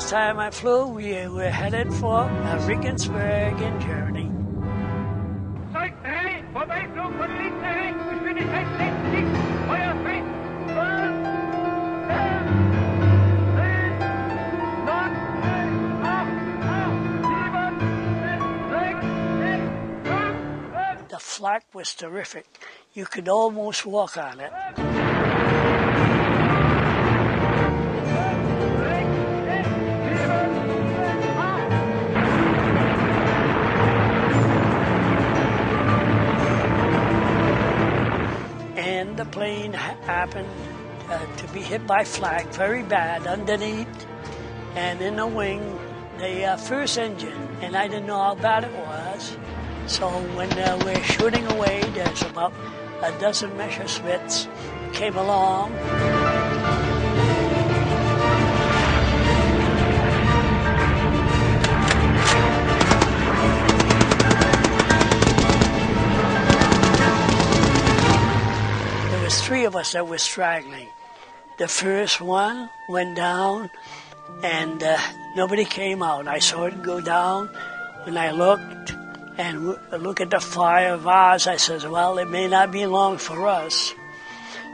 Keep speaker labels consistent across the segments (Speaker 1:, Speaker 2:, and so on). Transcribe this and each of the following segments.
Speaker 1: last time I flew, we were headed for Regensburg in Germany. The flak was terrific. You could almost walk on it. And the plane happened to be hit by flak very bad underneath and in the wing, the first engine, and I didn't know how bad it was. So when we're shooting away, there's about a dozen Messerschmitts came along. There was three of us that were straggling. The first one went down, and nobody came out. I saw it go down. When I looked and look at the fire of ours, I says, well, it may not be long for us.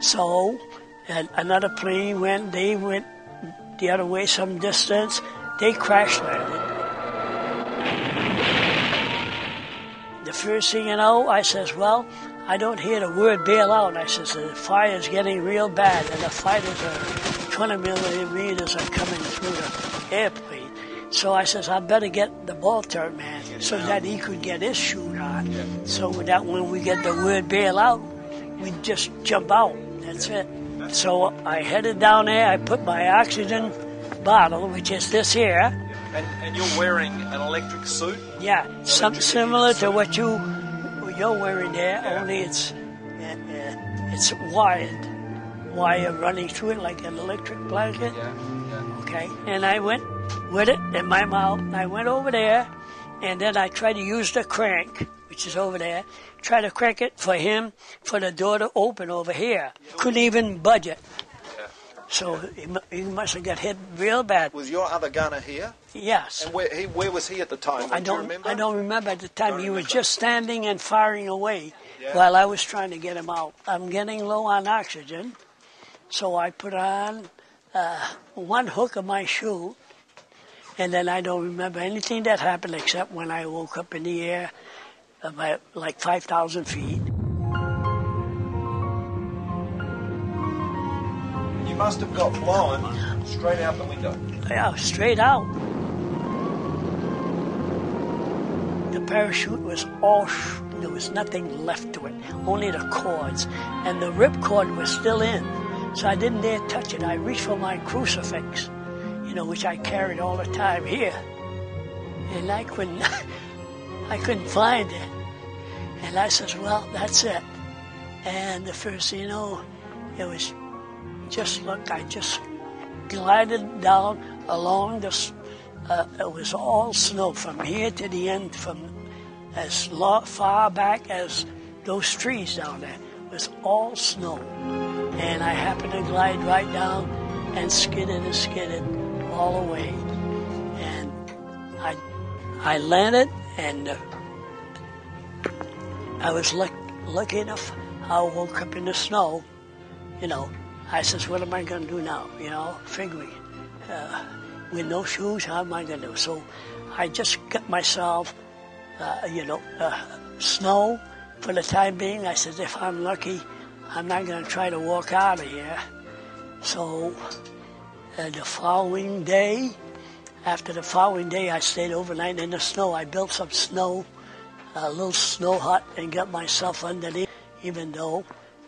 Speaker 1: So another plane went, they went the other way some distance. They crash landed. The first thing you know, I says, well, I don't hear the word bail out. I says, the fire's getting real bad, and the fighters are 20 millimeters are coming through the airplane. So I says, I better get the ball turret man so that he could get his chute on. Yeah. So that when we get the word bail out, we just jump out. That's it. So I headed down there. I put my oxygen bottle, which is this here.
Speaker 2: And you're wearing an electric suit?
Speaker 1: Yeah, something similar to what you're wearing there, only it's wire running through it like an electric blanket.
Speaker 2: Yeah.
Speaker 1: Okay, and I went with it in my mouth. I went over there, and then I tried to use the crank, which is over there, try to crank it for the door to open over here. Couldn't even budge it. So he must have got hit real bad.
Speaker 2: Was your other gunner here?
Speaker 1: Yes.
Speaker 2: And where was he at the time? Do you remember?
Speaker 1: I don't remember at the time. He was just standing and firing away while I was trying to get him out. I'm getting low on oxygen, so I put on one hook of my shoe, and then I don't remember anything that happened except when I woke up in the air about like 5,000 feet.
Speaker 2: You must have got blown straight out the window.
Speaker 1: Yeah, straight out. The parachute was all, there was nothing left to it, only the cords. And the ripcord was still in, so I didn't dare touch it. I reached for my crucifix, which I carried all the time here. And I couldn't find it. And I says, well, that's it. And the first thing you know, it was I just glided down along this, it was all snow from here to the end, from as far back as those trees down there. It was all snow. And I happened to glide right down and skidded all the way. And I landed, and I was lucky enough, I woke up in the snow, I says, what am I going to do now? Figuring, with no shoes, how am I going to do? So I just got myself, snow for the time being. I said, if I'm lucky, I'm not going to try to walk out of here. So the following day, after the following day, I stayed overnight in the snow. I built some snow, a little snow hut, and got myself underneath,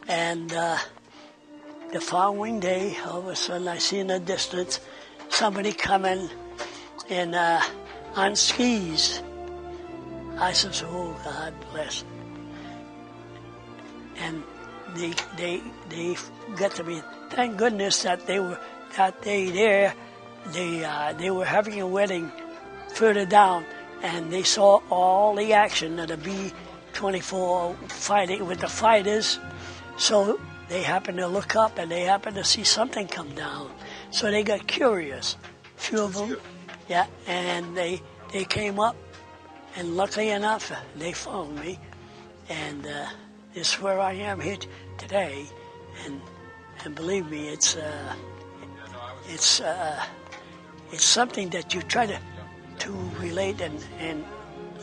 Speaker 1: and the following day, all of a sudden, I see in the distance somebody coming in on skis. I says, "Oh, God bless." And they got to me. Thank goodness that they were that day there. They were having a wedding further down, and they saw all the action of the B-24 fighting with the fighters. So they happened to look up, and they happened to see something come down. So they got curious. few of them. Yeah, and they came up, and luckily enough, they found me, and this is where I am here today, and believe me, it's something that you try to relate and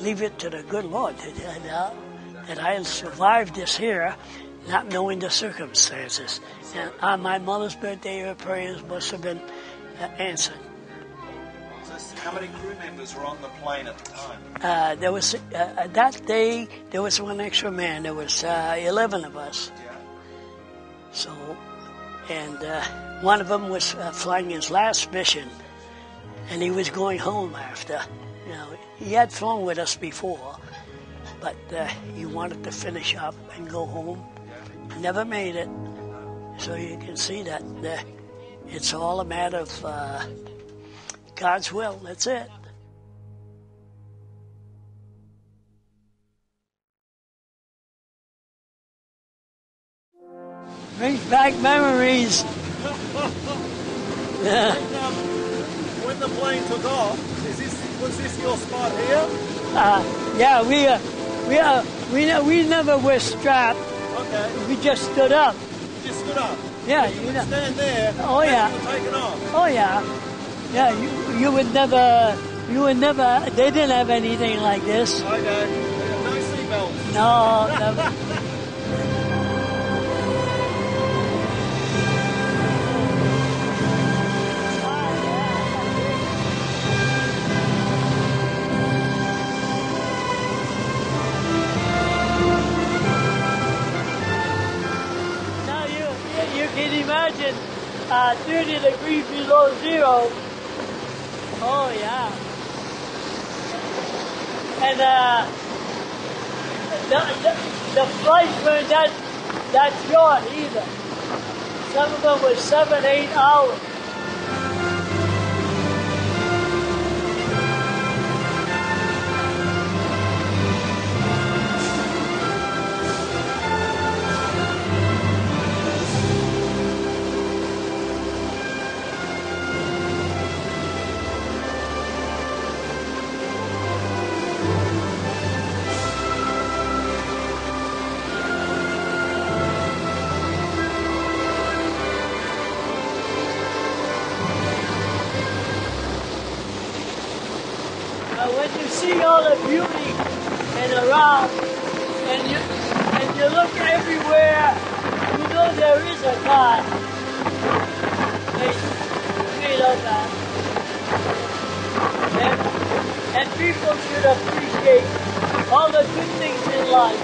Speaker 1: leave it to the good Lord that I survived this here, not knowing the circumstances. And on my mother's birthday, her prayers must have been answered.
Speaker 2: So how many crew members were on the plane at the time?
Speaker 1: There was that day. There was one extra man. There was 11 of us.
Speaker 2: Yeah.
Speaker 1: So, and one of them was flying his last mission, and he was going home after. You know, he had flown with us before, but he wanted to finish up and go home. He never made it. So you can see that it's all a matter of God's will. That's it. Brings back memories. Yeah.
Speaker 2: When the plane took off, was this your spot here?
Speaker 1: Yeah, we never were strapped.
Speaker 2: Okay.
Speaker 1: We just stood up.
Speaker 2: You just stood up.
Speaker 1: Yeah,
Speaker 2: you would stand there.
Speaker 1: Oh yeah.
Speaker 2: You were taken off.
Speaker 1: Oh yeah. Yeah, you would never. They didn't have anything like this.
Speaker 2: Okay. No seatbelts.
Speaker 1: No, never. You can imagine 30 degrees below zero. Oh yeah. And the flights weren't that short either. Some of them were 7-8 hours. When you see all the beauty and around, and you look everywhere, you know there is a God. Made of that. And people should appreciate all the good things in life.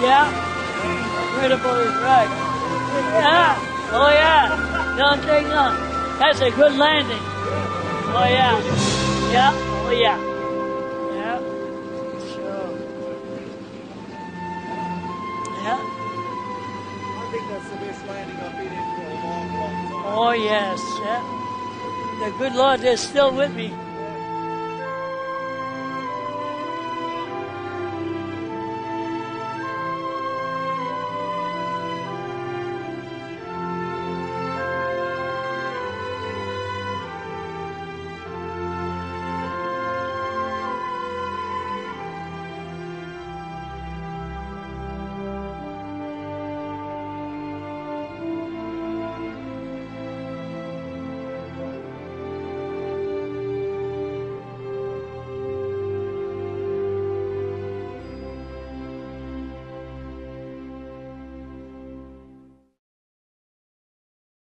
Speaker 1: Yeah, incredible is right. Yeah, oh yeah, don't take long. That's a good landing. Oh yeah, yeah, oh yeah. Yeah, sure. Yeah.
Speaker 2: I think that's the best landing I've been in for a long, long time.
Speaker 1: Oh yes, yeah. The good Lord is still with me.